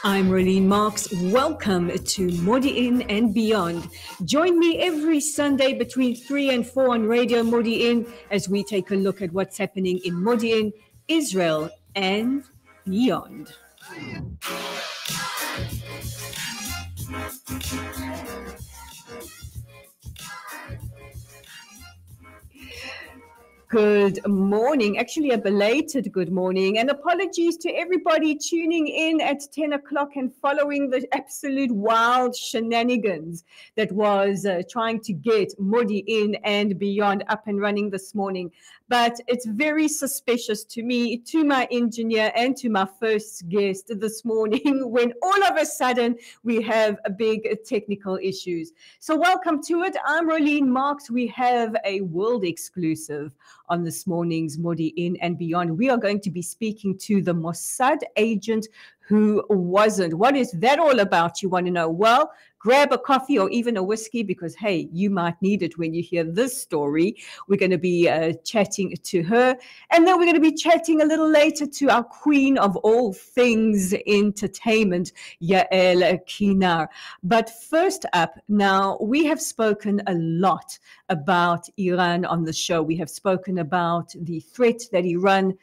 I'm Rolene Marks. Welcome to Modiin and Beyond. Join me every Sunday between 3 and 4 on Radio Modiin as we take a look at what's happening in Modiin, Israel, and beyond. Good morning, actually a belated good morning, and apologies to everybody tuning in at 10 o'clock and following the absolute wild shenanigans that was trying to get Modiin and Beyond up and running this morning. But it's very suspicious to me, to my engineer, and to my first guest this morning when all of a sudden we have big technical issues. So welcome to it. I'm Rolene Marks. We have a world exclusive on this morning's Modiin and Beyond. We are going to be speaking to the Mossad agent who wasn't. What is that all about? You want to know? Well, grab a coffee or even a whiskey because, hey, you might need it when you hear this story. We're going to be chatting to her. And then we're going to be chatting a little later to our queen of all things entertainment, Yael Kinar. But first up, now, we have spoken a lot about Iran on the show. We have spoken about the threat that Iran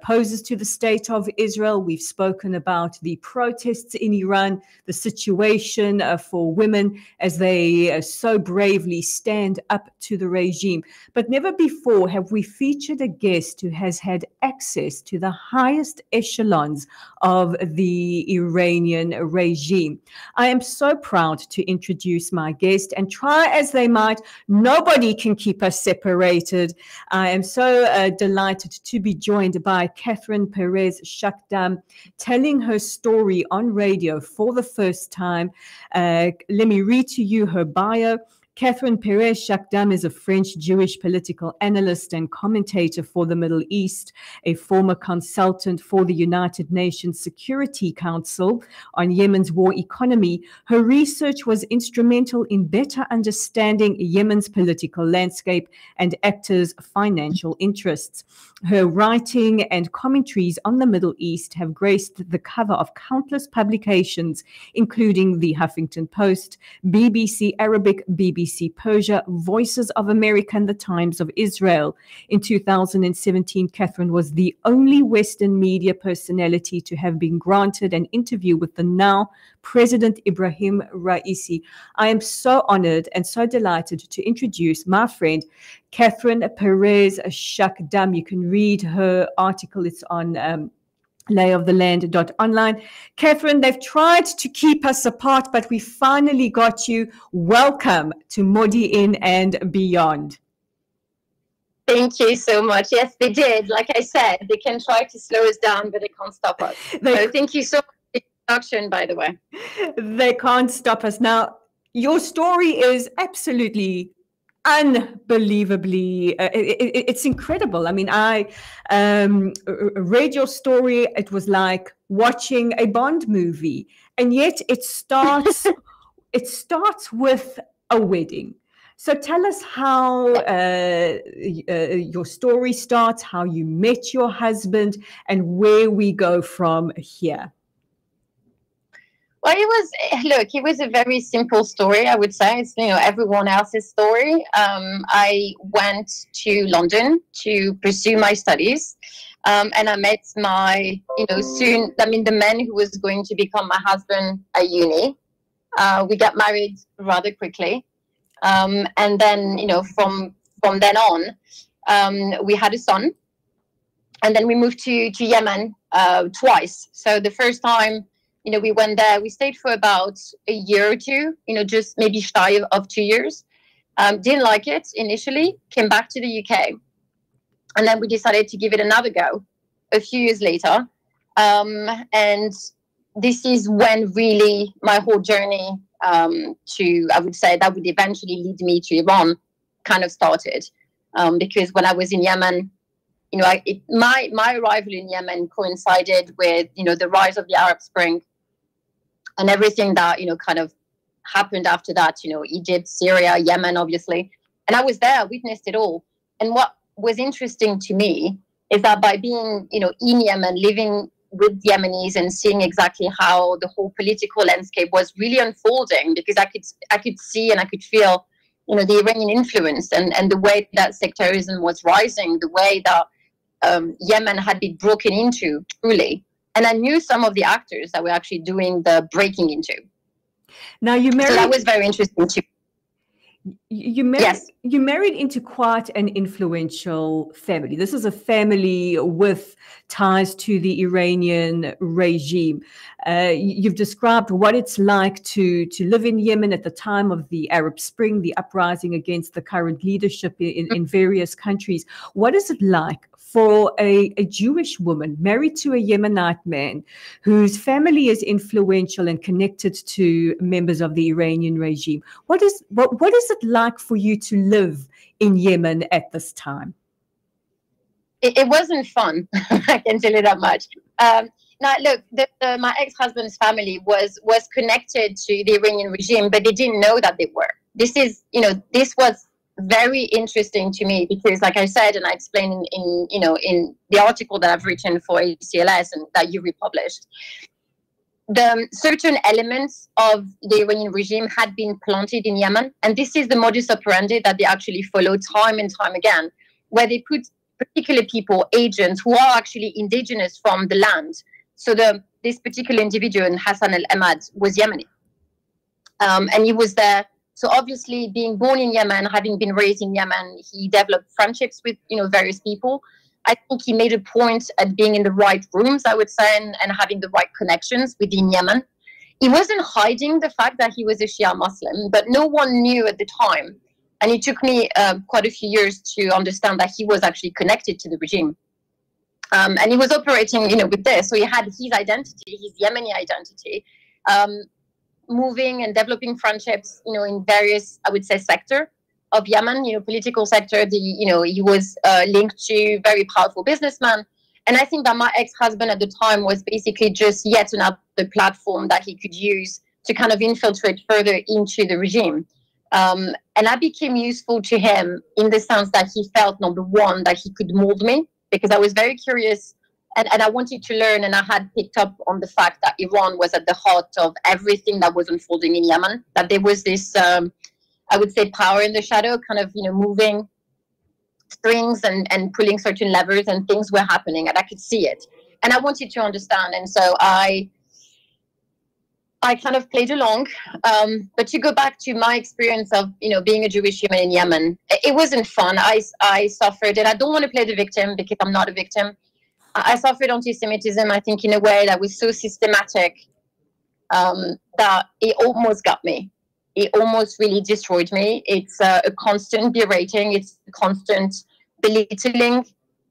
poses to the state of Israel. We've spoken about the protests in Iran, the situation for women as they so bravely stand up to the regime. But never before have we featured a guest who has had access to the highest echelons of the Iranian regime. I am so proud to introduce my guest, and try as they might, nobody can keep us separated. I am so delighted to be joined by Catherine Perez Shakdam, telling her story on radio for the first time. Let me read to you her bio. Catherine Perez Shakdam is a French Jewish political analyst and commentator for the Middle East, a former consultant for the United Nations Security Council on Yemen's war economy. Her research was instrumental in better understanding Yemen's political landscape and actors' financial interests. Her writing and commentaries on the Middle East have graced the cover of countless publications, including the Huffington Post, BBC Arabic, BBC Persia, Voices of America, and the Times of Israel. In 2017, Catherine was the only Western media personality to have been granted an interview with the now President Ibrahim Raisi. I am so honored and so delighted to introduce my friend, Catherine Perez Shakdam. You can read her article. It's on layoftheland.online. Catherine, they've tried to keep us apart, but we finally got you. Welcome to Modiin and Beyond. Thank you so much. Yes, they did. Like I said, they can try to slow us down, but they can't stop us. So thank you so much for the introduction, by the way. They can't stop us. Now, your story is absolutely unbelievably it's incredible. I mean, I read your story. It was like watching a Bond movie, and yet it starts with a wedding. So tell us how your story starts, how you met your husband, and where we go from here. Well, it was a very simple story, I would say. It's, everyone else's story. I went to London to pursue my studies. And I met the man who was going to become my husband at uni. We got married rather quickly. And then, from then on, we had a son. And then we moved to Yemen twice. So the first time, we went there, we stayed for about a year or two, just maybe shy of 2 years. Didn't like it initially, came back to the UK. And then we decided to give it another go a few years later. And this is when really my whole journey I would say that would eventually lead me to Iran kind of started. Because when I was in Yemen, my arrival in Yemen coincided with, the rise of the Arab Spring and everything that, kind of happened after that, Egypt, Syria, Yemen, obviously. And I was there, I witnessed it all. And what was interesting to me is that by being, in Yemen, living with Yemenis and seeing exactly how the whole political landscape was really unfolding, because I could see and I could feel, you know, the Iranian influence and the way that sectarianism was rising, the way that Yemen had been broken into truly. And I knew some of the actors that were actually doing the breaking into. Now you married. So that was very interesting too. You married into quite an influential family. This is a family with ties to the Iranian regime. You've described what it's like to live in Yemen at the time of the Arab Spring, the uprising against the current leadership in various countries. What is it like for a Jewish woman married to a Yemenite man whose family is influential and connected to members of the Iranian regime? What is it like for you to live in Yemen at this time? It wasn't fun. I can tell you that much. Now, look, my ex-husband's family was connected to the Iranian regime, but they didn't know that they were. This was very interesting to me because, like I said, and I explained in the article that I've written for ACLS and that you republished, the certain elements of the Iranian regime had been planted in Yemen, and this is the modus operandi that they actually follow time and time again, where they put particular people, agents who are actually indigenous from the land. So this particular individual, Hassan al-Ahmad, was Yemeni, and he was there. So obviously, being born in Yemen, having been raised in Yemen, he developed friendships with various people. I think he made a point at being in the right rooms, I would say, and having the right connections within Yemen. He wasn't hiding the fact that he was a Shia Muslim, but no one knew at the time. And it took me quite a few years to understand that he was actually connected to the regime. And he was operating, with this. So he had his identity, his Yemeni identity, moving and developing friendships, in various, I would say, sector of Yemen, political sector. He was linked to very powerful businessmen. And I think that my ex-husband at the time was basically just yet another platform that he could use to kind of infiltrate further into the regime. And I became useful to him in the sense that he felt, number one, that he could mold me, because I was very curious and I wanted to learn, and I had picked up on the fact that Iran was at the heart of everything that was unfolding in Yemen, that there was this, I would say, power in the shadow, kind of, moving strings and pulling certain levers, and things were happening, and I could see it. And I wanted to understand, and so I kind of played along. But to go back to my experience of, being a Jewish woman in Yemen, it wasn't fun. I suffered, and I don't want to play the victim because I'm not a victim. I suffered anti-Semitism, I think, in a way that was so systematic that it almost got me. It almost really destroyed me. It's a constant berating. It's a constant belittling,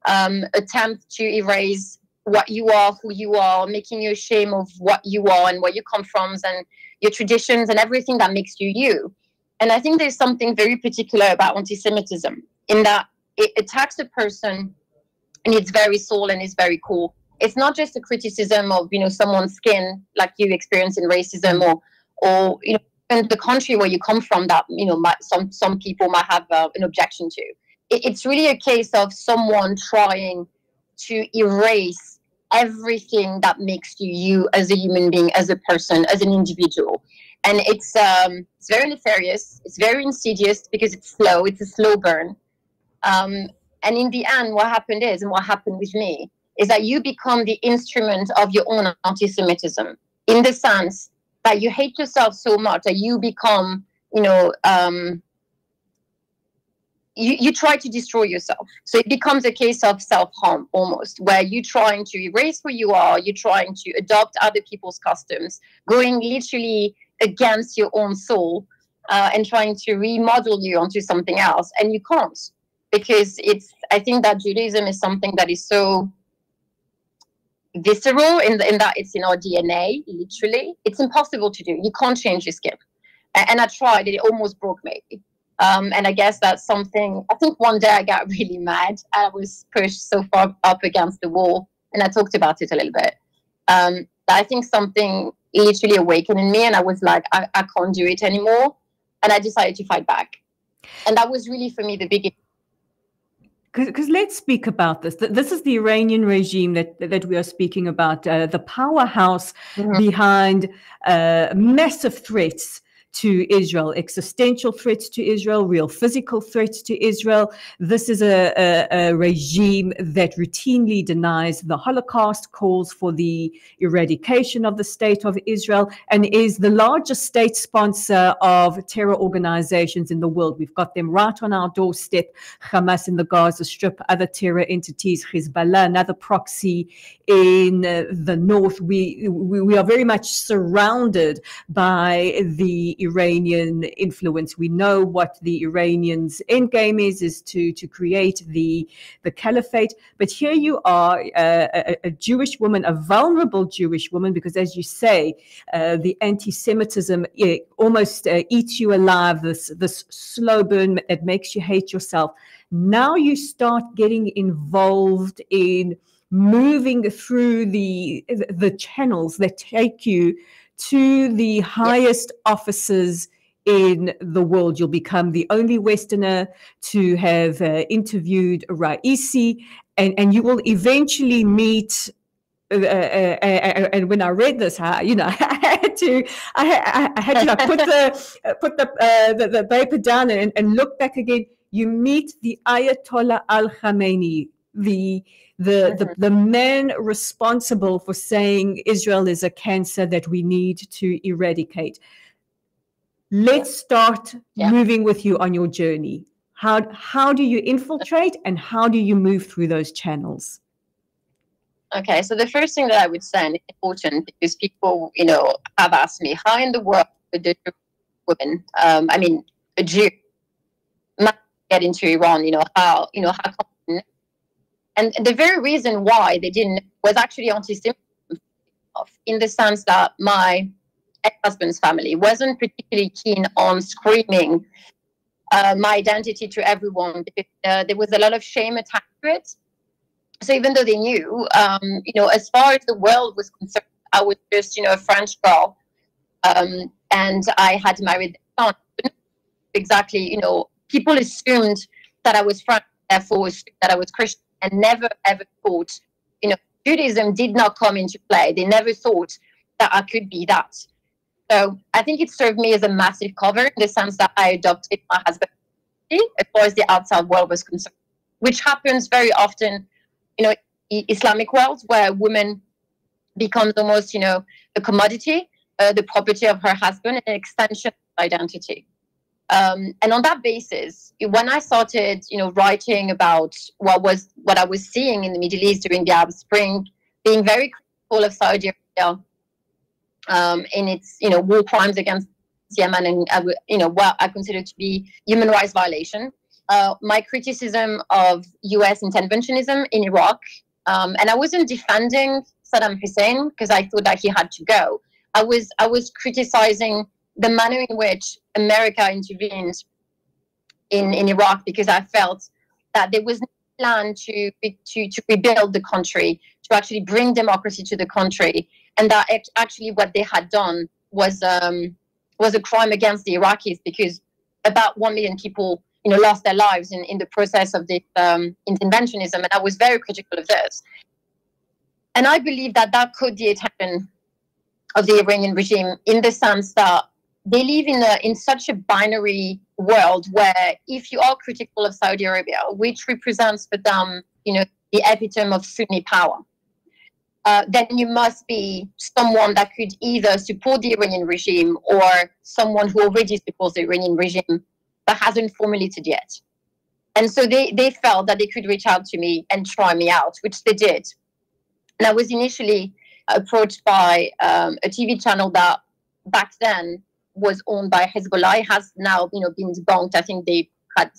attempt to erase what you are, who you are, making you ashamed of what you are and where you come from and your traditions and everything that makes you you. And I think there's something very particular about anti-Semitism in that it attacks a person in its very soul and its very core. It's not just a criticism of, someone's skin like you experience in racism or in the country where you come from that, some people might have an objection to. It's really a case of someone trying to erase everything that makes you as a human being, as a person, as an individual. And it's very nefarious. It's very insidious because it's slow. It's a slow burn. And in the end, what happened is, and what happened with me, is that you become the instrument of your own anti-Semitism, in the sense that you hate yourself so much that you become, you try to destroy yourself. So it becomes a case of self-harm almost, where you're trying to erase who you are, you're trying to adopt other people's customs, going literally against your own soul and trying to remodel you onto something else. And you can't, because I think that Judaism is something that is so visceral in that it's in our DNA, literally. It's impossible to do. You can't change your skin. And I tried, and it almost broke me. And I guess that's something, I think one day I got really mad. I was pushed so far up against the wall, and I talked about it a little bit. I think something literally awakened in me, and I was like, I can't do it anymore. And I decided to fight back. And that was really, for me, the biggest. Because let's speak about this. This is the Iranian regime that we are speaking about, the powerhouse behind massive threats to Israel, existential threats to Israel, real physical threats to Israel. This is a regime that routinely denies the Holocaust, calls for the eradication of the state of Israel, and is the largest state sponsor of terror organizations in the world. We've got them right on our doorstep. Hamas in the Gaza Strip, other terror entities, Hezbollah, another proxy in the north. We are very much surrounded by the Iranian influence. We know what the Iranians' end game is to create the caliphate. But here you are, a Jewish woman, a vulnerable Jewish woman, because as you say, the anti-Semitism almost eats you alive, this slow burn that makes you hate yourself. Now you start getting involved in moving through the channels that take you to the highest offices in the world. You'll become the only Westerner to have interviewed Raisi, and you will eventually meet. And when I read this, I had to like, put the paper down and look back again. You meet the Ayatollah al-Khamenei, the man responsible for saying Israel is a cancer that we need to eradicate. Let's start moving with you on your journey. How do you infiltrate and how do you move through those channels? Okay, so the first thing that I would say, and it's important because people, have asked me, how in the world would a woman, a Jew, might get into Iran? How come? And the very reason why they didn't was actually anti-Semitism, in the sense that my ex-husband's family wasn't particularly keen on screaming my identity to everyone, because there was a lot of shame attached to it. So even though they knew, as far as the world was concerned, I was just, a French girl, and I had married their son. Exactly, people assumed that I was French, therefore that I was Christian, and never ever thought, Judaism did not come into play. They never thought that I could be that. So I think it served me as a massive cover, in the sense that I adopted my husband as far as the outside world was concerned, which happens very often, Islamic world, where women becomes almost, a commodity, the property of her husband, an extension of identity. And on that basis, when I started, writing about what I was seeing in the Middle East during the Arab Spring, being very critical of Saudi Arabia in its, war crimes against Yemen, and what I consider to be human rights violation, my criticism of U.S. interventionism in Iraq, and I wasn't defending Saddam Hussein because I thought that he had to go. I was criticizing the manner in which America intervened in Iraq, because I felt that there was no plan to rebuild the country, to actually bring democracy to the country, and that actually what they had done was a crime against the Iraqis, because about 1 million people lost their lives in the process of this interventionism, and I was very critical of this. And I believe that caught the attention of the Iranian regime, in the sense that they live in such a binary world where if you are critical of Saudi Arabia, which represents for them, the epitome of Sunni power, then you must be someone that could either support the Iranian regime or someone who already supports the Iranian regime but hasn't formulated yet. And so they felt that they could reach out to me and try me out, which they did. And I was initially approached by a TV channel that back then was owned by Hezbollah. It has now, been debunked. I think they had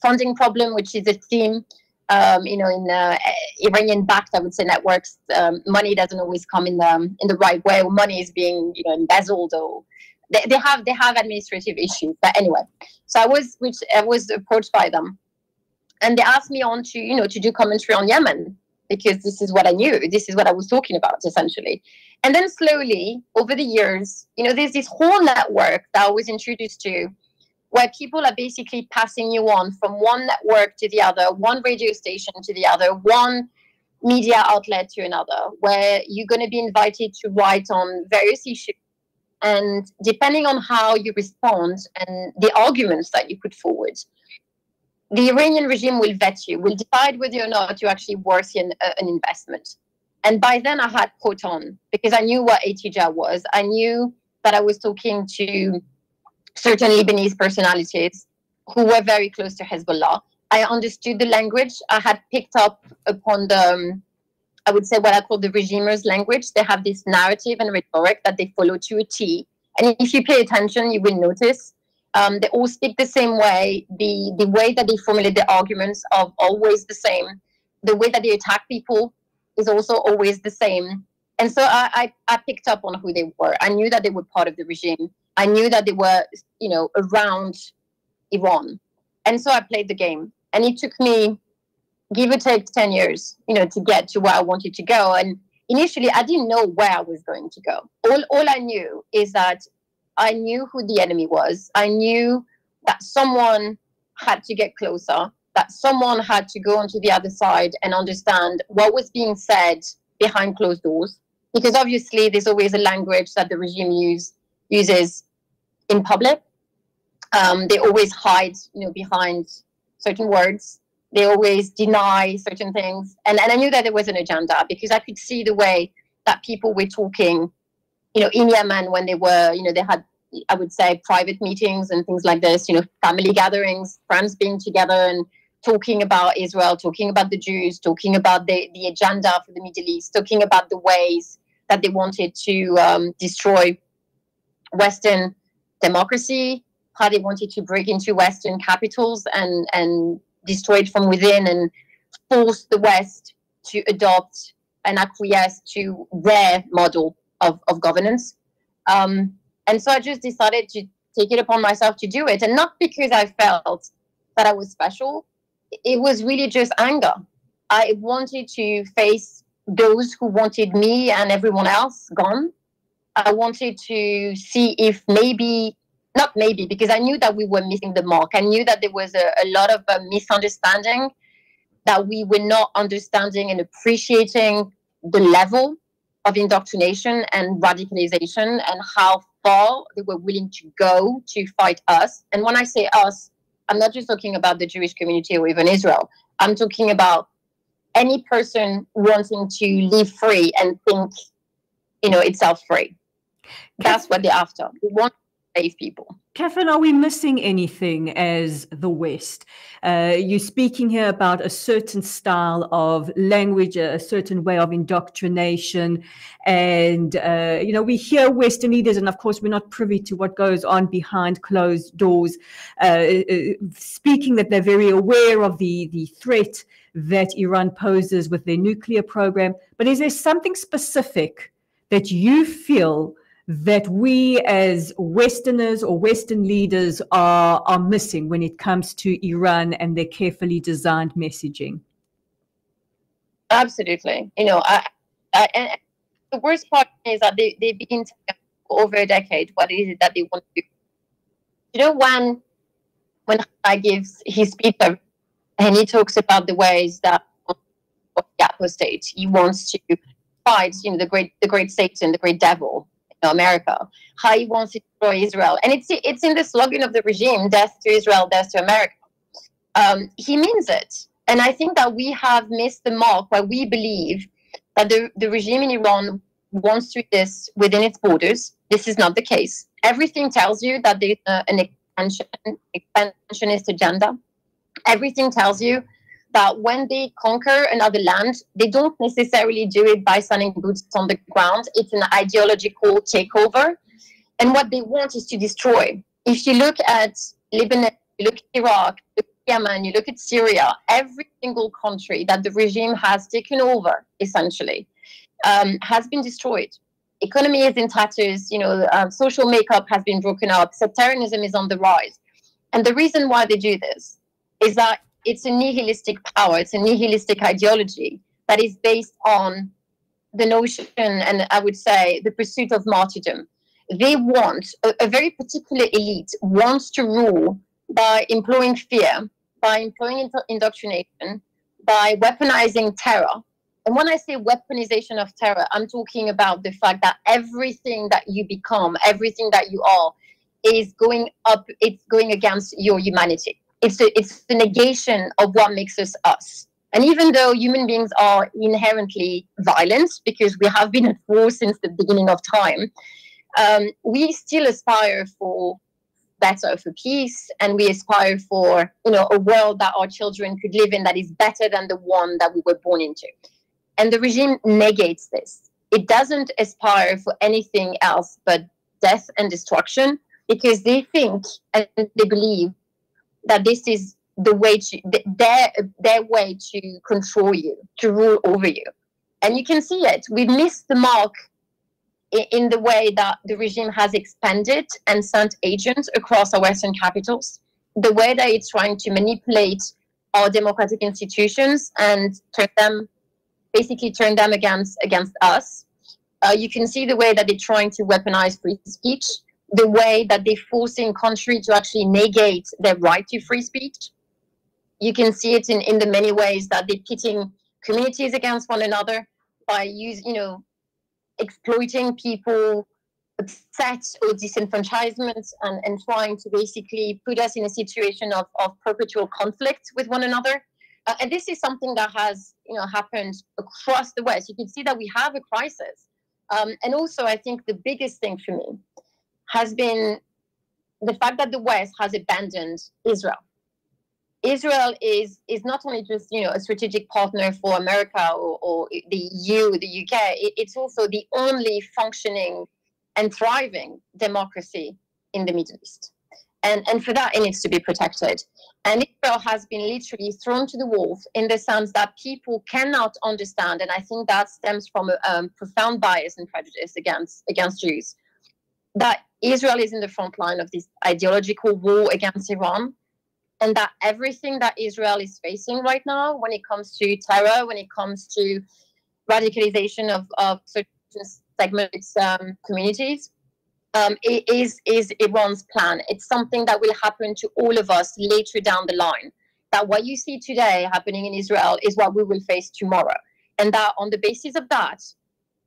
funding problem, which is a theme, in Iranian-backed, I would say, networks. Money doesn't always come in the right way, or money is being, embezzled, or they have administrative issues. But anyway, so I was approached by them, and they asked me on to, to do commentary on Yemen, because this is what I knew. This is what I was talking about, essentially. And then slowly, over the years, there's this whole network that I was introduced to, where people are basically passing you on from one network to the other, one radio station to the other, one media outlet to another, where you're going to be invited to write on various issues. And depending on how you respond and the arguments that you put forward, the Iranian regime will vet you, will decide whether or not you're actually worth an investment. And by then I had caught on, because I knew what ATJ was. I knew that I was talking to certain Lebanese personalities who were very close to Hezbollah. I understood the language. I had picked up upon the, I would say, what I call the regimers' language. They have this narrative and rhetoric that they follow to a T. And if you pay attention, you will notice they all speak the same way. The way that they formulate their arguments are always the same. The way that they attack people is also always the same. And so I picked up on who they were. I knew that they were part of the regime. I knew that they were, around Iran. And so I played the game. And it took me, give or take 10 years, to get to where I wanted to go. And initially, I didn't know where I was going to go. All I knew is that I knew who the enemy was. I knew that someone had to get closer, that someone had to go onto the other side and understand what was being said behind closed doors. Because obviously, there's always a language that the regime uses in public. They always hide, behind certain words. They always deny certain things. And I knew that there was an agenda, because I could see the way that people were talking, in Yemen, when they were, they had, I would say, private meetings and things like this, family gatherings, friends being together and talking about Israel, talking about the Jews, talking about the agenda for the Middle East, talking about the ways that they wanted to destroy Western democracy, how they wanted to break into Western capitals and destroy it from within and force the West to adopt and acquiesce to their model of governance. And so I just decided to take it upon myself to do it. And not because I felt that I was special. It was really just anger. I wanted to face those who wanted me and everyone else gone. I wanted to see if not maybe, because I knew that we were missing the mark. I knew that there was a lot of misunderstanding, that we were not understanding and appreciating the level of indoctrination and radicalization and how far they were willing to go to fight us. And when I say us, I'm not just talking about the Jewish community or even Israel. I'm talking about any person wanting to live free and think, itself free. That's what they're after. They want to save people. Catherine, are we missing anything as the West? You're speaking here about a certain style of language, a certain way of indoctrination. And, we hear Western leaders, and of course, we're not privy to what goes on behind closed doors, speaking that they're very aware of the threat that Iran poses with their nuclear program. But is there something specific that you feel that we as Westerners or Western leaders are missing when it comes to Iran and their carefully designed messaging? Absolutely. And the worst part is that they begin to for over a decade what is it that they want to do. When I gives his speech and he talks about the ways that the apostate, he wants to fight, the great Satan, the great devil, America, how he wants to destroy Israel. And it's in the slogan of the regime, death to Israel, death to America. He means it. And I think that we have missed the mark where we believe that the regime in Iran wants to do this within its borders. This is not the case. Everything tells you that there's an expansionist agenda. Everything tells you that when they conquer another land, they don't necessarily do it by sending boots on the ground. It's an ideological takeover. And what they want is to destroy. If you look at Lebanon, you look at Iraq, you look at Yemen, you look at Syria, every single country that the regime has taken over, essentially, has been destroyed. Economy is in tatters, social makeup has been broken up, sectarianism is on the rise. And the reason why they do this is that it's a nihilistic power, it's a nihilistic ideology that is based on the notion, and I would say the pursuit of martyrdom. They want, a very particular elite wants to rule by employing fear, by employing indoctrination, by weaponizing terror. And when I say weaponization of terror, I'm talking about the fact that everything that you become, everything that you are, is going up, it's going against your humanity. It's the negation of what makes us us. And even though human beings are inherently violent, because we have been at war since the beginning of time, we still aspire for better, for peace, and we aspire for, a world that our children could live in that is better than the one that we were born into. And the regime negates this. It doesn't aspire for anything else but death and destruction, because they think and they believe that this is the way to their way to control you, to rule over you. And you can see it. We've missed the mark in the way that the regime has expanded and sent agents across our Western capitals, the way that it's trying to manipulate our democratic institutions and turn them against us. You can see the way that they're trying to weaponize free speech, the way that they're forcing country to actually negate their right to free speech. You can see it in the many ways that they're pitting communities against one another by exploiting people upset or disenfranchisement and trying to basically put us in a situation of perpetual conflict with one another. And this is something that has happened across the West. You can see that we have a crisis. And also, I think the biggest thing for me has been the fact that the West has abandoned Israel. Israel is not only just a strategic partner for America or the EU, the UK. It's also the only functioning and thriving democracy in the Middle East, and for that it needs to be protected. And Israel has been literally thrown to the wolves in the sense that people cannot understand, and I think that stems from a profound bias and prejudice against Jews, that Israel is in the front line of this ideological war against Iran. And that everything that Israel is facing right now, when it comes to terror, when it comes to radicalization of certain segments, communities, it is Iran's plan. It's something that will happen to all of us later down the line. That what you see today happening in Israel is what we will face tomorrow. And that on the basis of that,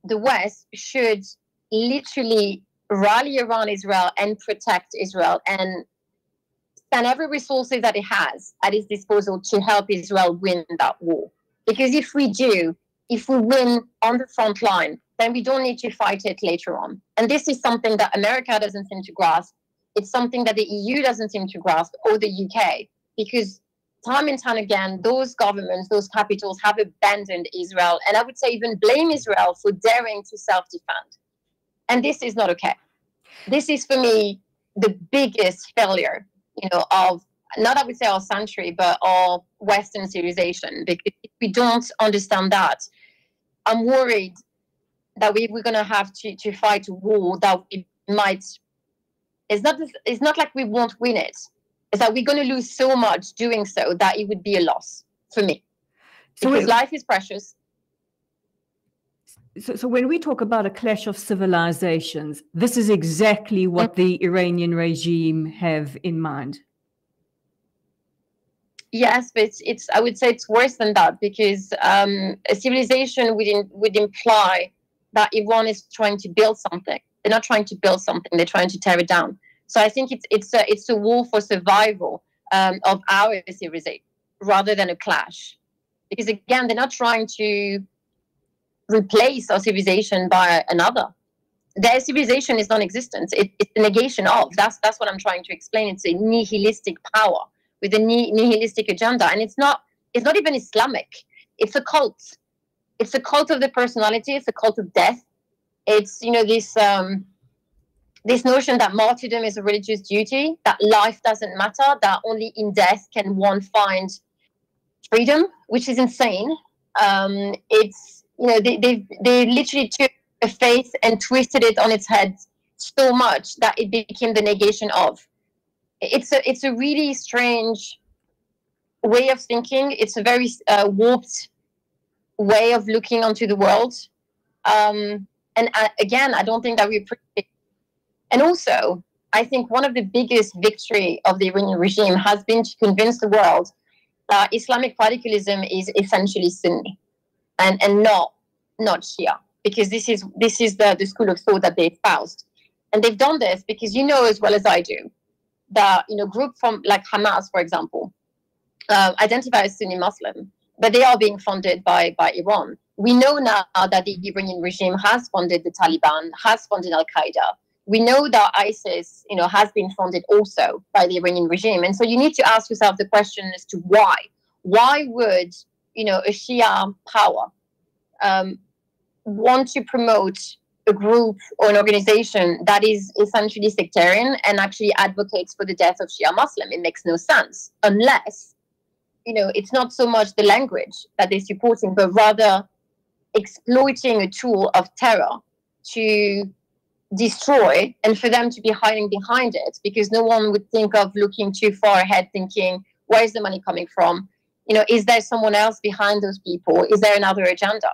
the West should literally rally around Israel and protect Israel and spend every resources that it has at its disposal to help Israel win that war. Because if we win on the front line, then we don't need to fight it later on. And this is something that America doesn't seem to grasp. It's something that the EU doesn't seem to grasp, or the UK, because time and time again, those governments, those capitals have abandoned Israel, and I would say even blame Israel for daring to self-defend. And this is not okay. This is, for me, the biggest failure of, not I would say our century, but our Western civilization. Because if we don't understand that, I'm worried that we're going to have to fight a war that we might. It's not like we won't win it. It's that we're going to lose so much doing so that it would be a loss for me. Because life is precious. So when we talk about a clash of civilizations, this is exactly what the Iranian regime have in mind. Yes, but I would say it's worse than that, because a civilization would imply that Iran is trying to build something. They're not trying to build something; they're trying to tear it down. So I think it's a war for survival of our civilization rather than a clash, because again, they're not trying to replace our civilization by another. Their civilization is non-existent. It's the negation of. That's what I'm trying to explain. It's a nihilistic power with a nihilistic agenda, and it's not even Islamic. It's a cult. It's a cult of the personality. It's a cult of death. It's this notion that martyrdom is a religious duty, that life doesn't matter, that only in death can one find freedom, which is insane. It's they literally took a faith and twisted it on its head so much that it became the negation of. It's a really strange way of thinking. It's a very warped way of looking onto the world. And again, I don't think that we appreciate And also, I think one of the biggest victory of the Iranian regime has been to convince the world that Islamic radicalism is essentially Sunni and not Shia, because this is the school of thought that they espoused. And they've done this because you know as well as I do that group from like Hamas, for example, identify as Sunni Muslim, but they are being funded by Iran. We know now that the Iranian regime has funded the Taliban, has funded Al Qaeda. We know that ISIS, has been funded also by the Iranian regime. And so you need to ask yourself the question as to why. Why would, a Shia power want to promote a group or an organization that is essentially sectarian and actually advocates for the death of Shia Muslim? It makes no sense unless, it's not so much the language that they're supporting, but rather exploiting a tool of terror to destroy, and for them to be hiding behind it because no one would think of looking too far ahead, thinking, where is the money coming from? Is there someone else behind those people? Is there another agenda?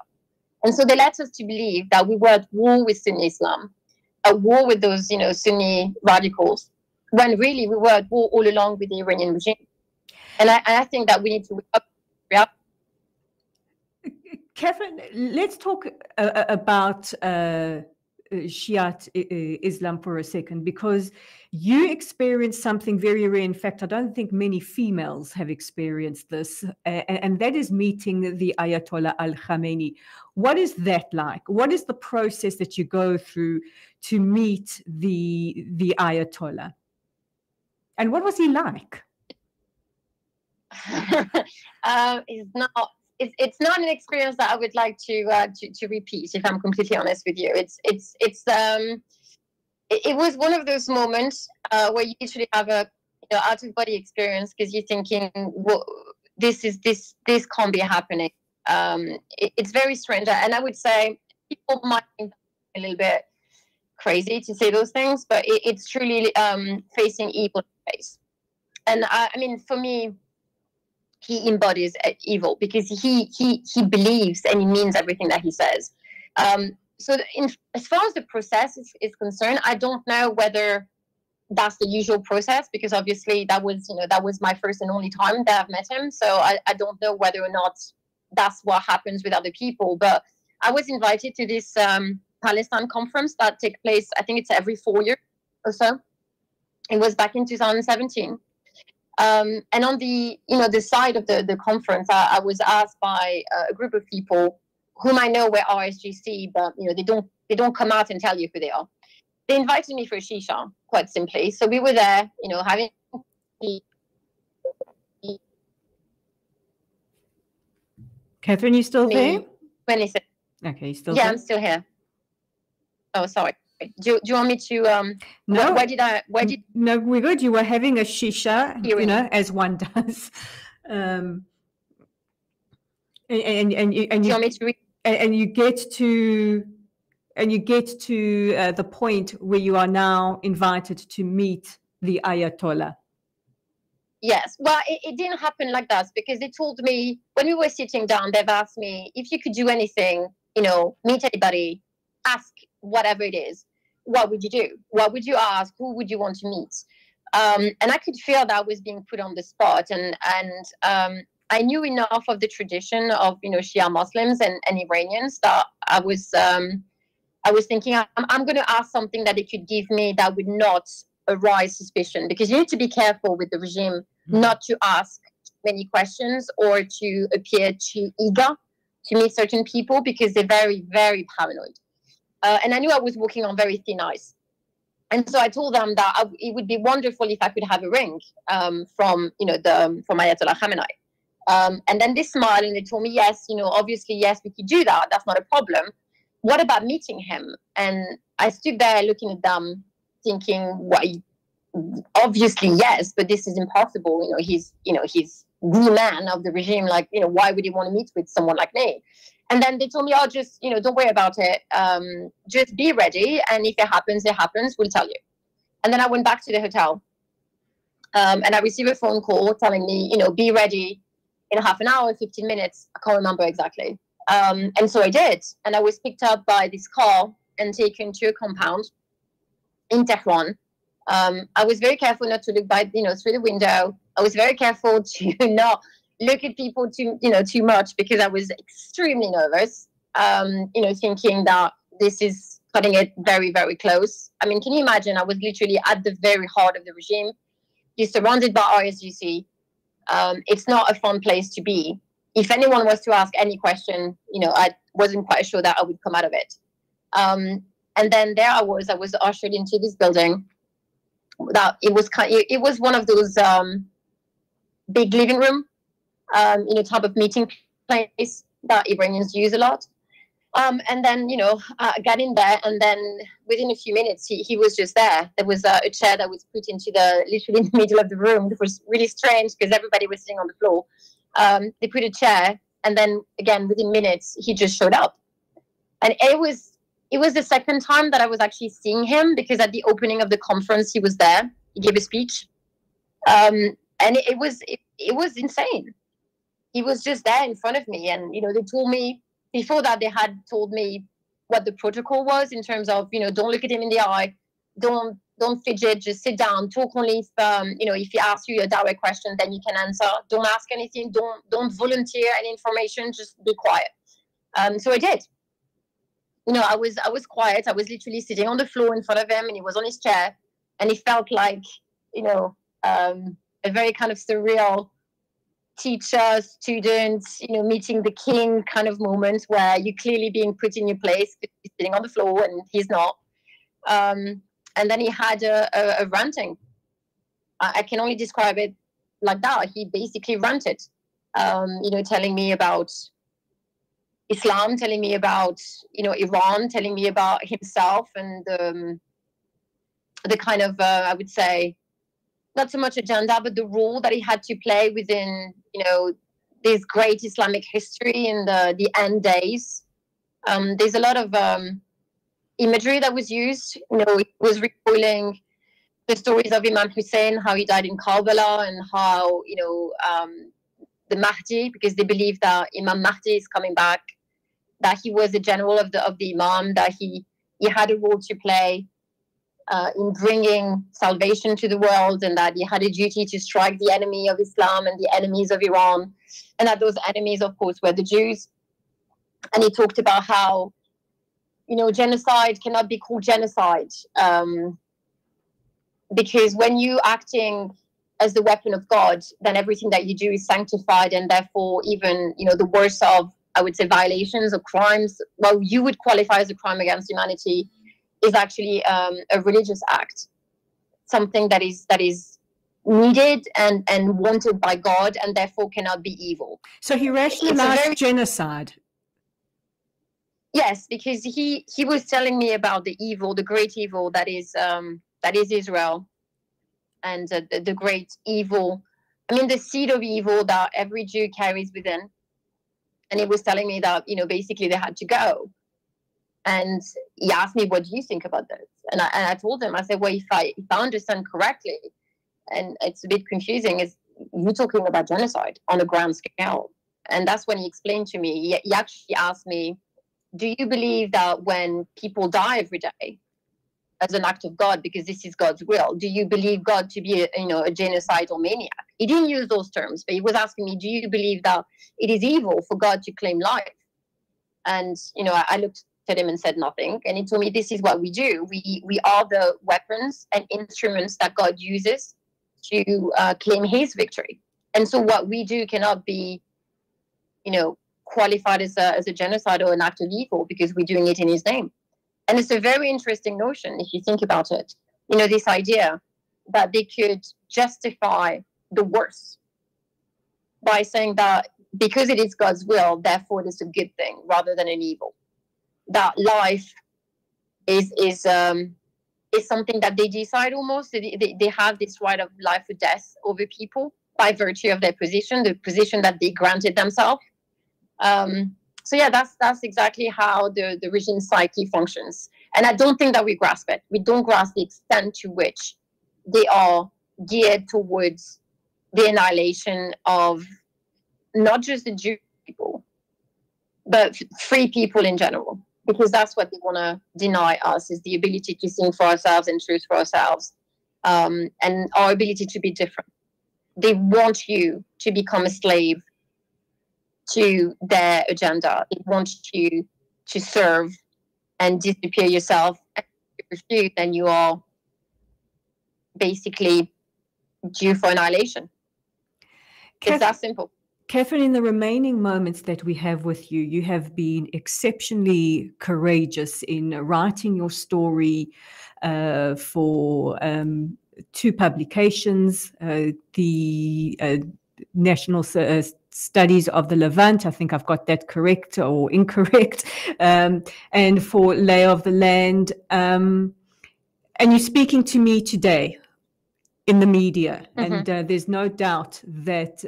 And so they led us to believe that we were at war with Sunni Islam, at war with those, Sunni radicals, when really we were at war all along with the Iranian regime. And I think that we need to wake up. Catherine, let's talk about Shiite Islam for a second, because you experienced something very rare. In fact, I don't think many females have experienced this, and that is meeting the Ayatollah al-Khamenei. What is that like? What is the process that you go through to meet the Ayatollah? And what was he like? It's not an experience that I would like to repeat, if I'm completely honest with you. It was one of those moments where you usually have a out of body experience, because you're thinking, well, this can't be happening. It's very strange, and I would say people might think a little bit crazy to say those things, but it's truly facing evil in the face. And I mean, for me, he embodies evil because he believes and he means everything that he says. So as far as the process is concerned, I don't know whether that's the usual process, because obviously that was my first and only time that I've met him. So I don't know whether or not that's what happens with other people. But I was invited to this Palestine conference that takes place, I think it's every 4 years or so. It was back in 2017. And on the side of the conference, I was asked by a group of people whom I know were RSGC, but they don't come out and tell you who they are. They invited me for a shisha, quite simply. So we were there, having. Catherine, you still there? 26. Okay, you still there? there? Yeah, I'm still here. Oh, sorry. Do you want me to? No. No, we're good. You were having a shisha, as one does. And you want me to and you get to the point where you are now invited to meet the Ayatollah. Yes. Well, it didn't happen like that, because they told me when we were sitting down, they've asked me if you could do anything, meet anybody, ask whatever it is, what would you do? What would you ask? Who would you want to meet? And I could feel that I was being put on the spot. And I knew enough of the tradition of, Shia Muslims and Iranians that I was thinking, I'm going to ask something that it could give me that would not arise suspicion, because you need to be careful with the regime not to ask many questions or to appear too eager to meet certain people, because they're very, very paranoid. And I knew I was walking on very thin ice. And so I told them that it would be wonderful if I could have a ring from Ayatollah Khamenei. And then they smiled and they told me, yes, obviously, yes, we could do that. That's not a problem. What about meeting him? And I stood there looking at them, thinking, why? Obviously, yes, but this is impossible. He's the man of the regime. Like, why would he want to meet with someone like me? And then they told me, oh, just, don't worry about it. Just be ready. And if it happens, we'll tell you. And then I went back to the hotel. And I received a phone call telling me, be ready in half an hour, 15 minutes. I can't remember exactly. And so I did. And I was picked up by this car and taken to a compound in Tehran. I was very careful not to look through the window. I was very careful to not look at people too much, because I was extremely nervous, thinking that this is cutting it very, very close. I mean, can you imagine? I was literally at the very heart of the regime. You're surrounded by RSGC. It's not a fun place to be. If anyone was to ask any question, I wasn't quite sure that I would come out of it. And then there I was ushered into this building. That it was one of those big living room, type of meeting place that Iranians use a lot. And then, I got in there, and then within a few minutes, he was just there. There was a chair that was put into literally in the middle of the room. It was really strange because everybody was sitting on the floor. They put a chair, and then again, within minutes, he just showed up. And it was the second time that I was actually seeing him, because at the opening of the conference, he was there. He gave a speech. And it was insane. He was just there in front of me. And, they told me, before that, they had told me what the protocol was in terms of, don't look at him in the eye, don't fidget, just sit down, talk only if he asks you a direct question, then you can answer. Don't ask anything, don't volunteer any information, just be quiet. So I did. I was quiet. I was literally sitting on the floor in front of him, and he was on his chair, and it felt like, a very kind of surreal teacher, students, meeting the king kind of moment, where you're clearly being put in your place, he's sitting on the floor and he's not. And then he had a ranting. I can only describe it like that. He basically ranted, telling me about Islam, telling me about, Iran, telling me about himself, and the kind of, I would say, not so much agenda, but the role that he had to play within, this great Islamic history in the end days. There's a lot of imagery that was used. It was recalling the stories of Imam Hussein, how he died in Karbala, and how, the Mahdi, because they believe that Imam Mahdi is coming back, that he was a general of the Imam, that he had a role to play in bringing salvation to the world, and that he had a duty to strike the enemy of Islam and the enemies of Iran, and that those enemies, of course, were the Jews. And he talked about how, genocide cannot be called genocide, because when you acting as the weapon of God, then everything that you do is sanctified, and therefore even, the worst of, I would say, violations or crimes, well, you would qualify as a crime against humanity, is actually a religious act, something that is needed and wanted by God, and therefore cannot be evil. So he rationalized genocide. Yes, because he was telling me about the evil, the great evil that is Israel, and the great evil. I mean, the seed of evil that every Jew carries within. And he was telling me that, basically they had to go. And he asked me, what do you think about this? And I told him, I said, well, if I understand correctly, and it's a bit confusing, is you talking about genocide on a grand scale. And that's when he explained to me, he actually asked me, do you believe that when people die every day as an act of God, because this is God's will, do you believe God to be a genocidal maniac? He didn't use those terms, but he was asking me, do you believe that it is evil for God to claim life? And, I looked at him and said nothing. And he told me, this is what we do. We are the weapons and instruments that God uses to claim his victory. And so what we do cannot be, qualified as a genocide or an act of evil, because we're doing it in his name. And it's a very interesting notion, if you think about it. This idea that they could justify the worst by saying that because it is God's will, therefore it is a good thing rather than an evil. That life is something that they decide almost. They have this right of life or death over people by virtue of their position, the position that they granted themselves. So yeah, that's exactly how the regime psyche functions. And I don't think that we grasp it. We don't grasp the extent to which they are geared towards the annihilation of not just the Jewish people, but free people in general. because that's what they want to deny us, is the ability to think for ourselves and choose for ourselves, and our ability to be different. They want you to become a slave to their agenda. They want you to serve and disappear yourself. And if you refuse, then you are basically due for annihilation. It's that simple. Catherine, in the remaining moments that we have with you, you have been exceptionally courageous in writing your story for 2 publications, the National Studies of the Levant, I think I've got that correct or incorrect, and for Lay of the Land. And you're speaking to me today in the media, and there's no doubt that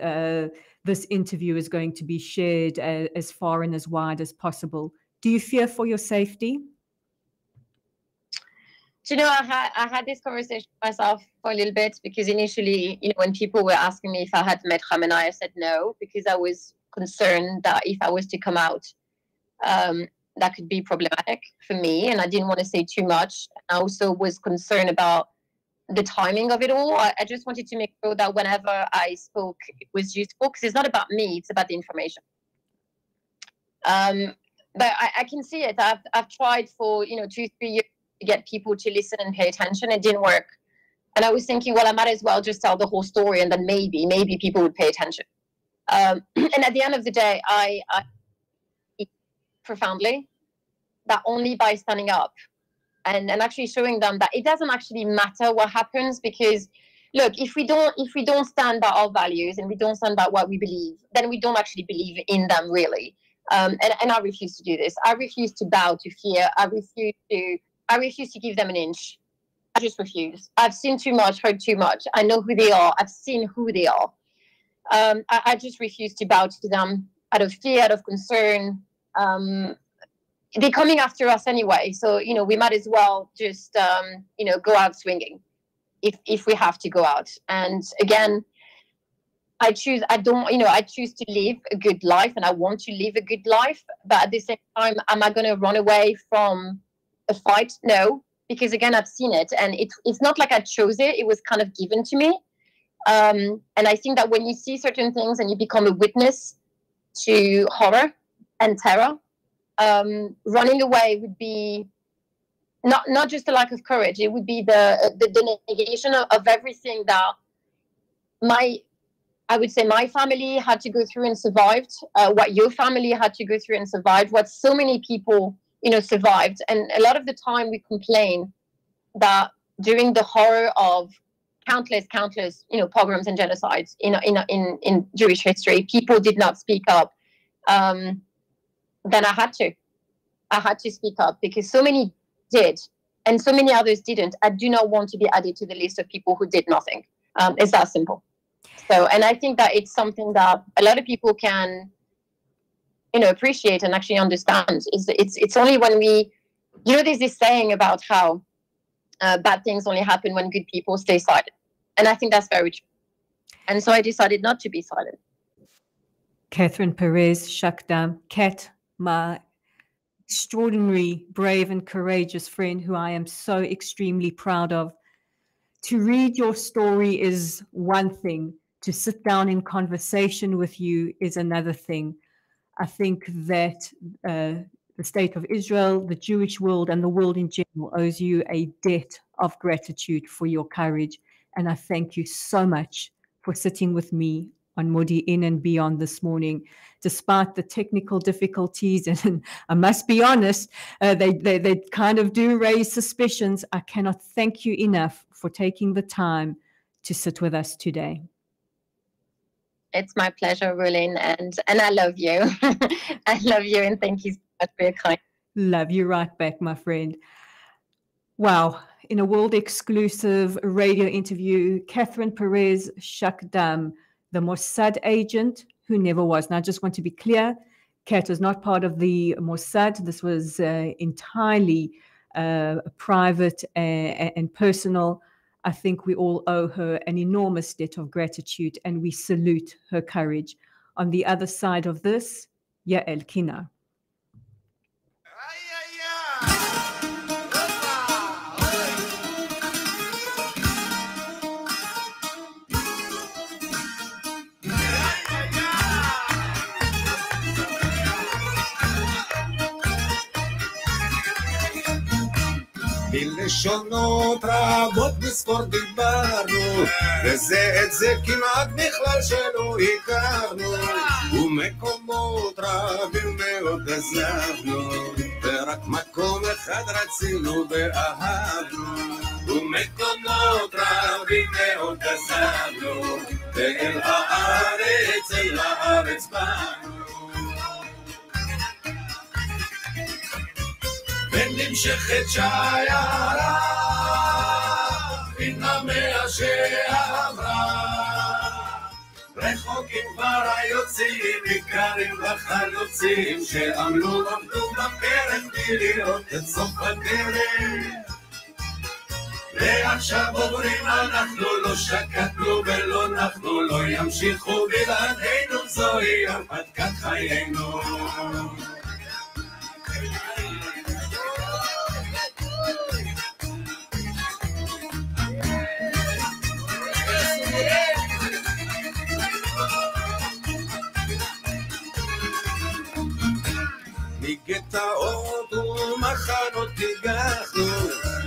this interview is going to be shared as far and as wide as possible. Do you fear for your safety? Do you know, I had this conversation myself for a little bit, because initially, when people were asking me if I had met Khamenei, I said no, because I was concerned that if I was to come out, that could be problematic for me, and I didn't want to say too much. I also was concerned about the timing of it all. I just wanted to make sure that whenever I spoke, it was useful, because it's not about me, it's about the information. But I can see it. I've tried for 2-3 years to get people to listen and pay attention. It didn't work, and I was thinking, well, I might as well just tell the whole story, and then maybe people would pay attention. And at the end of the day, I profoundly that only by standing up and actually showing them that it doesn't actually matter what happens, because look, if we don't stand by our values and we don't stand by what we believe, then we don't actually believe in them, really. And I refuse to do this. I refuse to bow to fear. I refuse to give them an inch. I just refuse. I've seen too much, heard too much. I know who they are. I've seen who they are. I just refuse to bow to them out of fear, out of concern. They're coming after us anyway, so we might as well just go out swinging if we have to go out. And again, I choose to live a good life, and I want to live a good life. But at the same time, am I going to run away from a fight? No, because again, I've seen it, and it's not like I chose it. It was kind of given to me. And I think that when you see certain things and you become a witness to horror and terror, running away would be not just a lack of courage. It would be the negation of everything that I would say my family had to go through and survived, what your family had to go through and survived, what so many people, survived. And a lot of the time we complain that during the horror of countless, pogroms and genocides in Jewish history, people did not speak up. Then I had to speak up, because so many did and so many others didn't. I do not want to be added to the list of people who did nothing. It's that simple. So, and I think that it's something that a lot of people can, appreciate and actually understand. It's only when we, there's this saying about how bad things only happen when good people stay silent. And I think that's very true. And so I decided not to be silent. Catherine Perez Shakdam, Kat, my extraordinary, brave and courageous friend who I am so extremely proud of. To read your story is one thing. To sit down in conversation with you is another thing. I think that the state of Israel, the Jewish world, and the world in general owes you a debt of gratitude for your courage. And I thank you so much for sitting with me on Modiin and Beyond this morning, despite the technical difficulties. And I must be honest, they kind of do raise suspicions. I cannot thank you enough for taking the time to sit with us today. It's my pleasure, Rolene, and I love you. I love you, and thank you so much for your kind. Love you right back, my friend. Wow. In a world exclusive radio interview, Catherine Perez Shakdam, the Mossad agent who never was. And I just want to be clear, Kat was not part of the Mossad. This was entirely private and personal. I think we all owe her an enormous debt of gratitude, and we salute her courage. On the other side of this, Yael Kina. כי לשונות רבות בספורט דיברנו, וזה את זה כמעט בכלל שלא הכרנו, ומקומות רבים מאוד עזבנו, ורק מקום אחד רצינו ואהבנו, ומקומות רבים מאוד עזבנו, ואל הארץ, אל הארץ באנו. ונמשכת שיירה מן המאה שעברה, רחוקים כבר היוצאים, יקרים וחלוצים, שעמלו עמדו בפרק לראות את סוף הדרך. ועכשיו עוברים אנחנו, לא שקטנו ולא נחנו, לא ימשיכו בלעדינו, זוהי הרפתקת חיינו. מגטאות ומחנות הגחנו,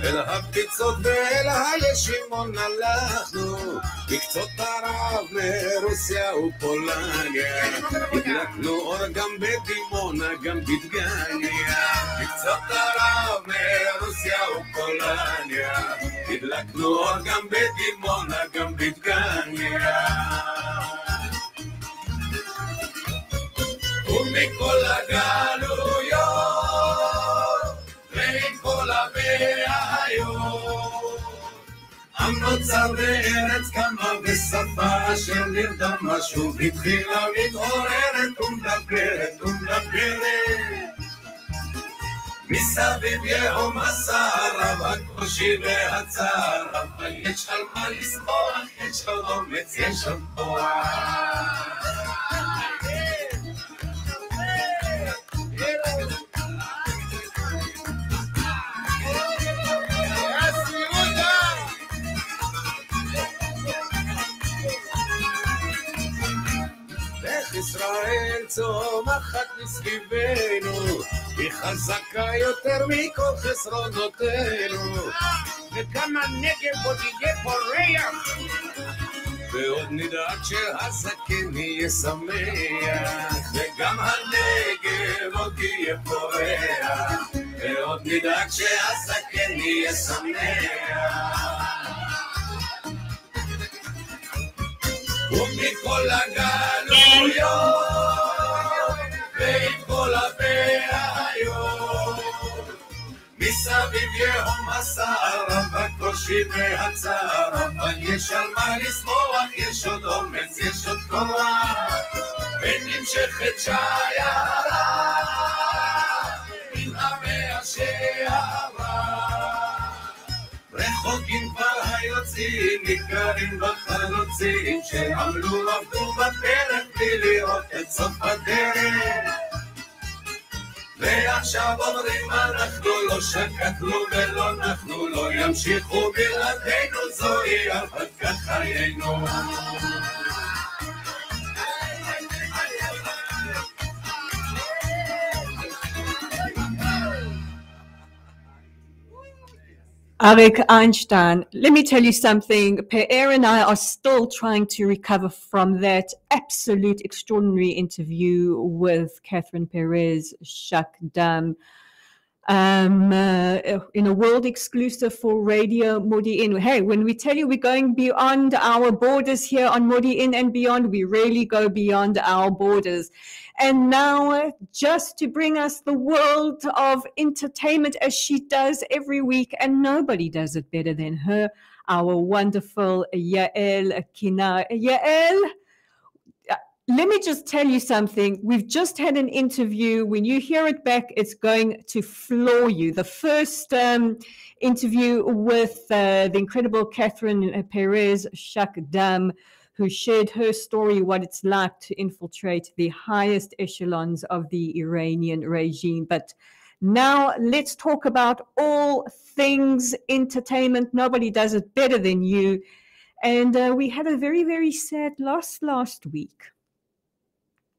אל הפיצות ואל הישימון הלכנו, מקצות ערב מרוסיה ופולניה, הדלקנו אור גם בדימונה גם בדגניה. מקצות ערב מרוסיה ופולניה, הדלקנו אור גם בדימונה גם בדגניה. ומכל הגלויות ועם כל הבעיות, עם נוצר בארץ קמה ושפה אשר נרדמה, שוב התחילה מתעוררת ומדברת ומדברת. מסביב יהום הסער רב הקושי והצער, אבל יש על מה לשמוח, יש על אומץ, יש על כוח. ישראל צומחת מסביבנו, היא חזקה יותר מכל חסרונותינו, וגם הנגב עוד יהיה פורח, ועוד נדאג שהזקן יהיה שמח, וגם הנגב עוד יהיה פורח, ועוד נדאג שהזקן יהיה שמח. ומכל הגלויות ועם כל הבעיות, מסביב יהום הסער בקושי והצער, אבל יש על מה לשמוח, יש עוד אומץ, יש עוד כוח. ונמשכת שיירה מן המאה שעברה, רחוקים כבר היוצאים, ניכרים בחלוצים, שעמלו עבדו בפרק בלי לראות את סוף הדרך. ועכשיו אומרים אנחנו, לא שקטנו ולא נחנו, לא ימשיכו בלעדינו, זוהי הרפתקת חיינו. Arik Einstein, let me tell you something. Pe'er and I are still trying to recover from that absolute extraordinary interview with Catherine Perez Shakdam in a world exclusive for Radio Modiin. Hey, when we tell you we're going beyond our borders here on Modiin and beyond, we really go beyond our borders. And now, just to bring us the world of entertainment as she does every week, and nobody does it better than her, our wonderful Yael Kina. Yael, let me just tell you something. We've just had an interview. When you hear it back, it's going to floor you. The first interview with the incredible Catherine Perez Shakdam, who shared her story, what it's like to infiltrate the highest echelons of the Iranian regime. But now let's talk about all things entertainment. Nobody does it better than you. And we had a very, very sad loss last week.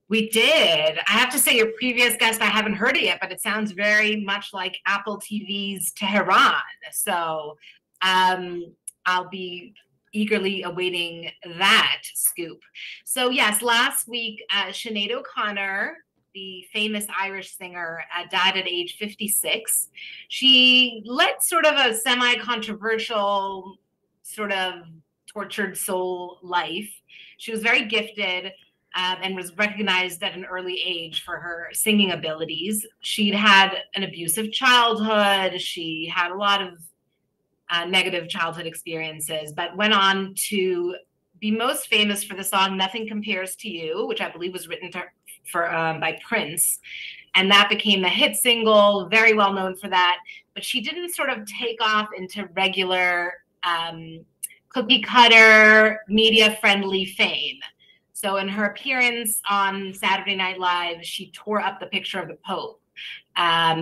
We did. I have to say, your previous guest, I haven't heard it yet, but it sounds very much like Apple TV's Tehran. So I'll be eagerly awaiting that scoop. So yes, last week, Sinead O'Connor, the famous Irish singer, died at age 56. She led sort of a semi-controversial, sort of tortured soul life. She was very gifted. And was recognized at an early age for her singing abilities. She'd had an abusive childhood. She had a lot of negative childhood experiences, but went on to be most famous for the song "Nothing Compares to You," which I believe was written by Prince. And that became a hit single, very well known for that. But she didn't sort of take off into regular cookie cutter, media friendly fame. So in her appearance on Saturday Night Live, she tore up the picture of the Pope,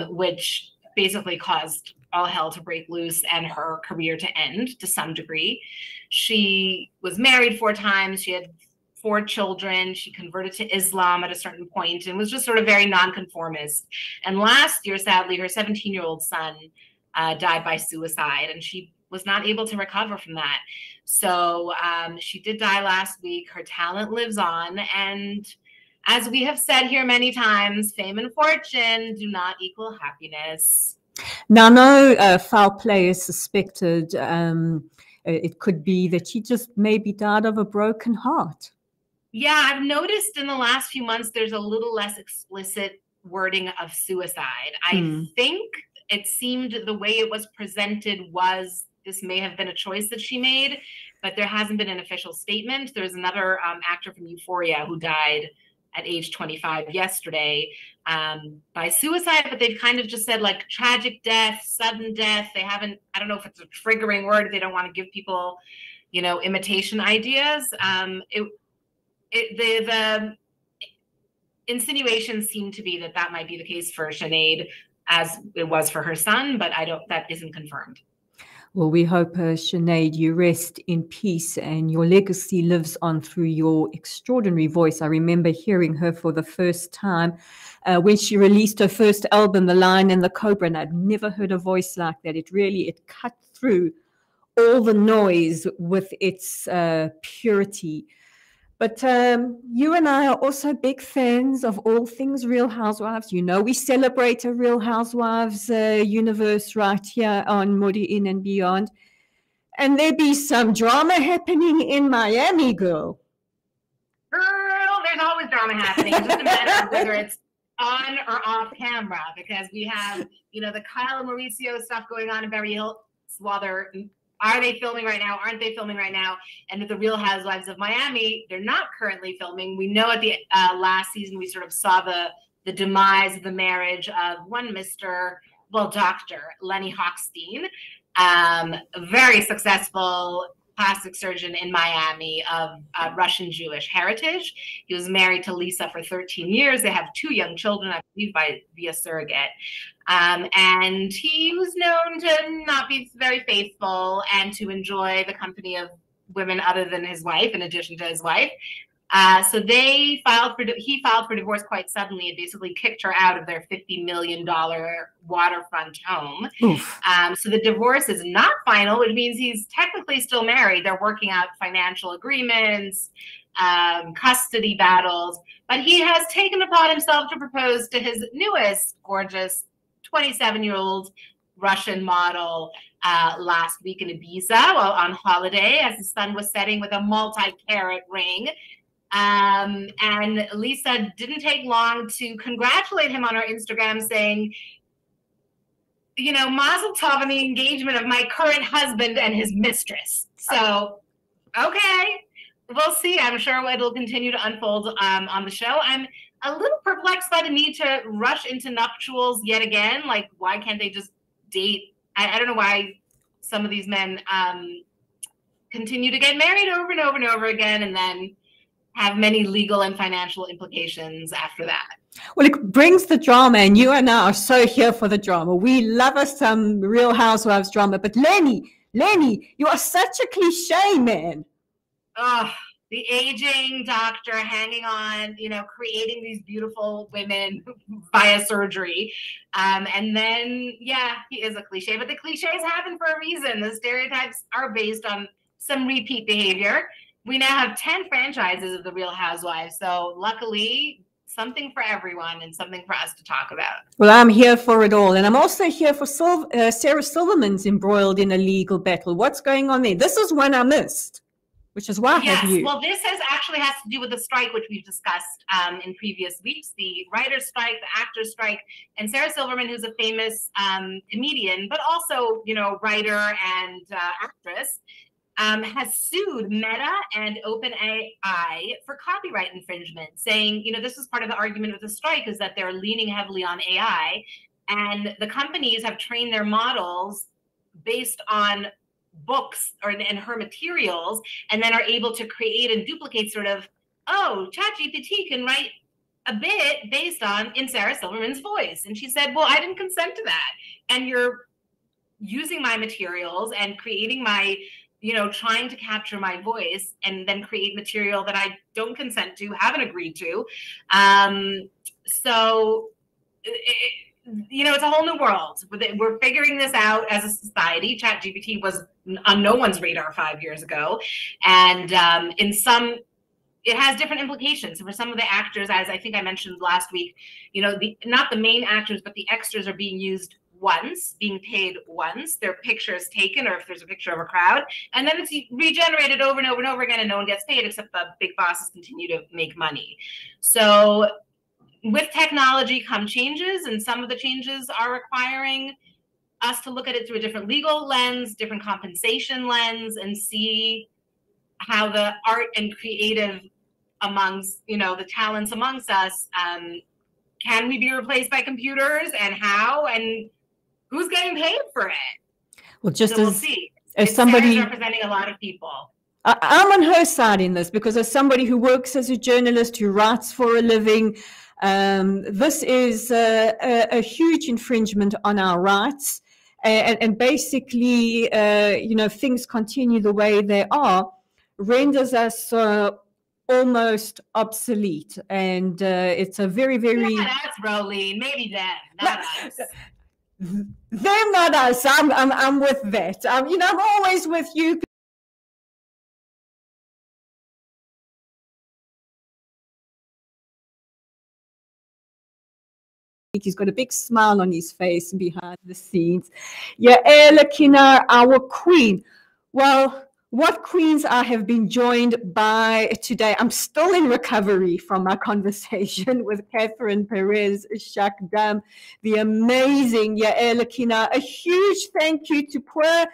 which basically caused all hell to break loose and her career to end to some degree. She was married 4 times. She had 4 children. She converted to Islam at a certain point and was just sort of very nonconformist. And last year, sadly, her 17-year-old son died by suicide, and she was not able to recover from that. So she did die last week. Her talent lives on. And as we have said here many times, fame and fortune do not equal happiness. Now, no foul play is suspected. It could be that she just maybe died of a broken heart. Yeah, I've noticed in the last few months, there's a little less explicit wording of suicide. I think it seemed the way it was presented was this may have been a choice that she made, but there hasn't been an official statement. There's another actor from Euphoria who died at age 25 yesterday by suicide, but they've kind of just said like tragic death, sudden death. They haven't, I don't know if it's a triggering word. They don't want to give people, you know, imitation ideas. The insinuations seem to be that that might be the case for Sinead as it was for her son, but that isn't confirmed. Well, we hope, Sinead, you rest in peace and your legacy lives on through your extraordinary voice. I remember hearing her for the first time when she released her first album, The Lion and the Cobra, and I'd never heard a voice like that. It cut through all the noise with its purity. But you and I are also big fans of all things Real Housewives. You know, we celebrate a Real Housewives universe right here on Modiin and beyond. And there be some drama happening in Miami, girl. Girl, there's always drama happening. It's just a matter of whether it's on or off camera, because we have, you know, the Kyle and Mauricio stuff going on in Beverly Hills while are they filming right now? Aren't they filming right now? And with the Real Housewives of Miami, they're not currently filming. We know at the last season, we sort of saw the demise of the marriage of one Dr. Lenny Hochstein, a very successful plastic surgeon in Miami of Russian Jewish heritage. He was married to Lisa for 13 years. They have 2 young children, I believe, via surrogate. And he was known to not be very faithful and to enjoy the company of women other than his wife, in addition to his wife. So he filed for divorce quite suddenly and basically kicked her out of their $50 million waterfront home. So the divorce is not final, which means he's technically still married. They're working out financial agreements, custody battles, but he has taken upon himself to propose to his newest gorgeous 27-year-old Russian model last week in Ibiza while on holiday as the sun was setting with a multi-carat ring. And Lisa didn't take long to congratulate him on her Instagram, saying, you know, mazel tov on the engagement of my current husband and his mistress. So, okay, we'll see. I'm sure it'll continue to unfold on the show. I'm a little perplexed by the need to rush into nuptials yet again. Like, why can't they just date? I don't know why some of these men continue to get married over and over and over again and then have many legal and financial implications after that. Well, it brings the drama, and you and I are so here for the drama. We love us some Real Housewives drama. But Lenny, you are such a cliche, man. Oh, the aging doctor hanging on, creating these beautiful women via surgery. And then, yeah, he is a cliche, but the cliches happen for a reason. The stereotypes are based on some repeat behavior. We now have 10 franchises of The Real Housewives. So luckily, something for everyone and something for us to talk about. Well, I'm here for it all. And I'm also here for Sarah Silverman's embroiled in a legal battle. What's going on there? This is one I missed, which is why I have you. Well, this actually has to do with the strike, which we've discussed in previous weeks, the writer's strike, the actor's strike, and Sarah Silverman, who's a famous comedian, but also, writer and actress, has sued Meta and OpenAI for copyright infringement, saying, this is part of the argument with the strike is that they're leaning heavily on AI, and the companies have trained their models based on books and her materials, and then are able to create and duplicate sort of, ChatGPT can write a bit based on in Sarah Silverman's voice. And she said, well, I didn't consent to that. And you're using my materials and creating my, trying to capture my voice and then create material that I don't consent to, haven't agreed to. It's a whole new world. We're figuring this out as a society. ChatGPT was on no one's radar 5 years ago. And it has different implications. So for some of the actors, as I think I mentioned last week, not the main actors, but the extras are being used once, being paid once. Their picture is taken, or if there's a picture of a crowd, and then it's regenerated over and over and over again, and no one gets paid except the big bosses continue to make money. So with technology come changes, and some of the changes are requiring us to look at it through a different legal lens, different compensation lens, and see how the art and creative amongst, the talents amongst us, can we be replaced by computers, and how, and who's getting paid for it? Well, just so we'll see. As somebody representing a lot of people. I'm on her side in this, because as somebody who works as a journalist, who writes for a living, this is a huge infringement on our rights, and basically, things continue the way they are, renders us almost obsolete, and it's a very, very. Not us, Rolene. Maybe them, not us. Them, not us. I'm with that. I'm always with you. He's got a big smile on his face behind the scenes. Yael Kinar, our queen. Well, what queens I have been joined by today. I'm still in recovery from my conversation with Catherine Perez Shakdam, the amazing Yael Kinar. A huge thank you to poor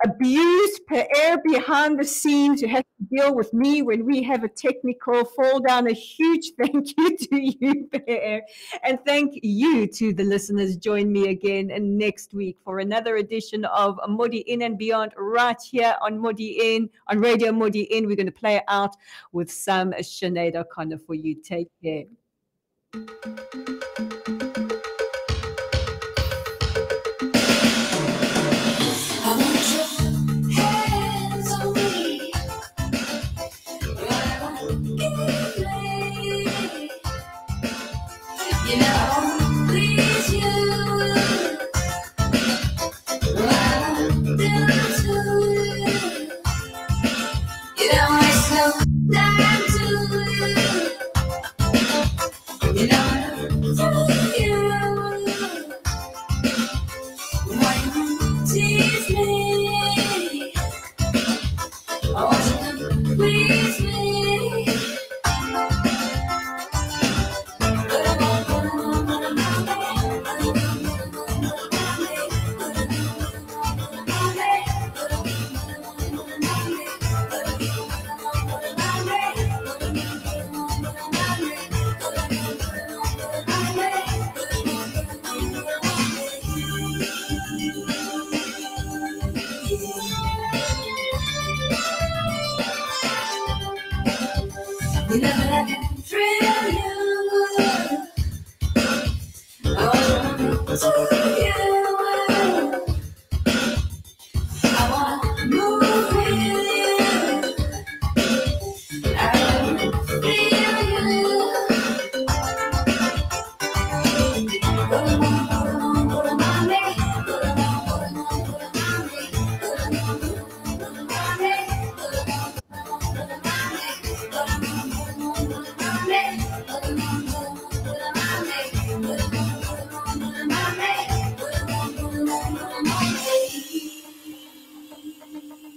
abused PR behind the scenes who has to deal with me when we have a technical fall down. A huge thank you to you, PR, and thank you to the listeners. Join me again next week for another edition of Modiin and Beyond, right here on Modiin, on Radio Modiin. We're going to play out with some Sinead O'Connor for you. Take care.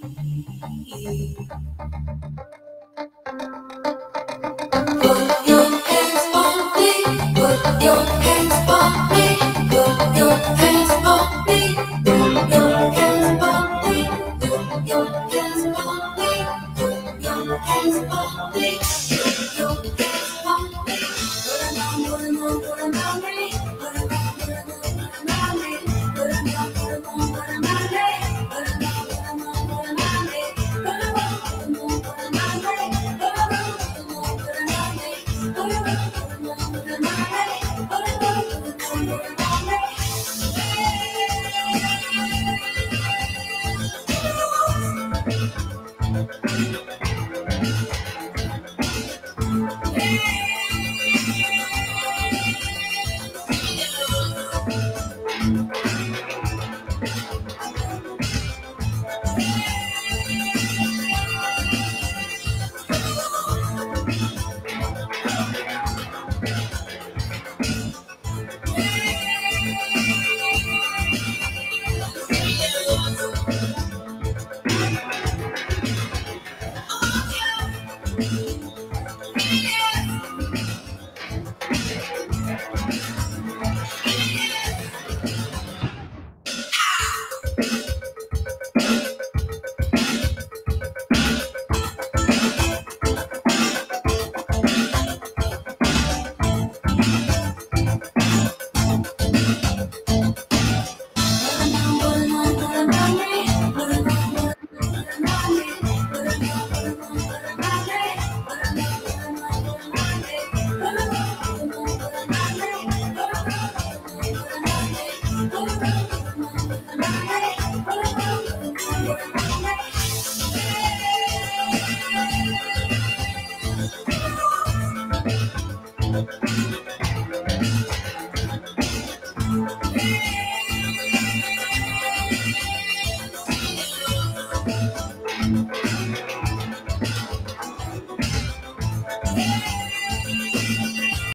Bye.